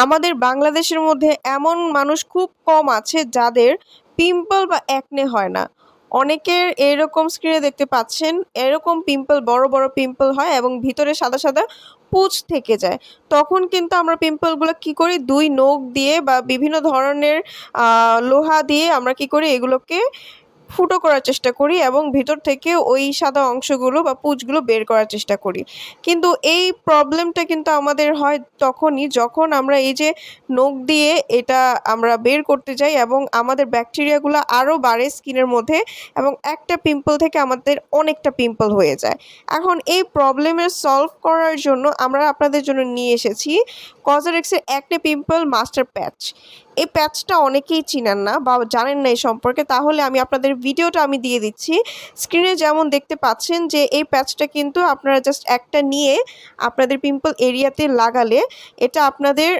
আমাদের বাংলাদেশের মধ্যে এমন মানুষ খুব কম আছে যাদের পিম্পল বা অ্যাকনে হয় না। অনেকের এরকম স্ক্রিনে দেখতে পাচ্ছেন, এরকম পিম্পল বড়, বড় পিম্পল হয় এবং ভিতরে সাদা, সাদা পুঁজ থেকে যায়। তখন কিন্তু আমরা পিম্পলগুলো কি করি ২ নখ দিয়ে বা বিভিন্ন ধরনের লোহা দিয়ে আমরা কি করি এগুলোকে ফুটো করার চেষ্টা করি এবং ভিতর থেকে ওই সাদা অংশগুলো বা পুঁজগুলো বের করার চেষ্টা করি। কিন্তু এই প্রবলেমটা কিন্তু আমাদের হয় তখনই যখন আমরা এই যে নখ দিয়ে এটা আমরা বের করতে যাই এবং আমাদের ব্যাকটেরিয়াগুলো আরও বাড়ে স্কিনের মধ্যে এবং একটা পিম্পল থেকে আমাদের অনেকটা পিম্পল হয়ে যায়। এখন এই প্রবলেমের সলভ করার জন্য আমরা আপনাদের জন্য নিয়ে এসেছি কজরেক্সের অ্যাকনে পিম্পল মাস্টার প্যাচ। এই প্যাচটা অনেকেই চিনেন না বা জানেন না এই সম্পর্কে, তাহলে আমি আপনাদের ভিডিওটা আমি দিয়ে দিচ্ছি। স্ক্রিনে যেমন দেখতে পাচ্ছেন যে এই প্যাচটা কিন্তু আপনারা জাস্ট একটা নিয়ে আপনাদের পিম্পল এরিয়াতে লাগালে এটা আপনাদের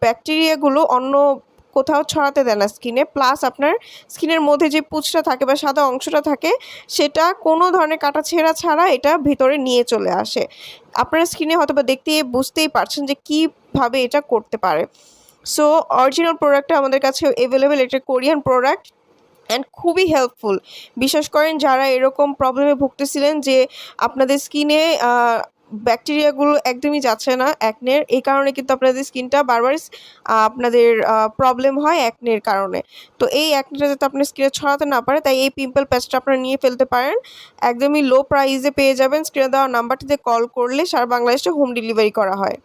ব্যাকটেরিয়াগুলো অন্য কোথাও ছড়াতে দেয় না স্কিনে, প্লাস আপনার স্কিনের মধ্যে যে পুঁজটা থাকে বা সাদা অংশটা থাকে সেটা কোনো ধরনের কাটাছেঁড়া ছাড়া এটা ভিতরে নিয়ে চলে আসে। আপনারা স্কিনে হয়তোবা দেখতেই বুঝতেই পারছেন যে কীভাবে এটা করতে পারে। সো অরিজিনাল প্রোডাক্টটা আমাদের কাছে অ্যাভেলেবেল, এটা কোরিয়ান প্রোডাক্ট অ্যান্ড খুবই হেল্পফুল। বিশ্বাস করেন যারা এরকম প্রবলেমে ভুগতেছিলেন যে আপনাদের স্কিনে ব্যাকটেরিয়াগুলো একদমই যাচ্ছে না অ্যাকনের, এই কারণে কিন্তু আপনাদের স্কিনটা বারবার আপনাদের প্রবলেম হয় অ্যাকনের কারণে। তো এই অ্যাকনেটা যাতে আপনার স্কিনে ছড়াতে না পারে তাই এই পিম্পল প্যাচটা আপনারা নিয়ে ফেলতে পারেন। একদমই লো প্রাইসে পেয়ে যাবেন। স্ক্রিনে দেওয়া নাম্বারটিতে কল করলে সারা বাংলাদেশে হোম ডেলিভারি করা হয়।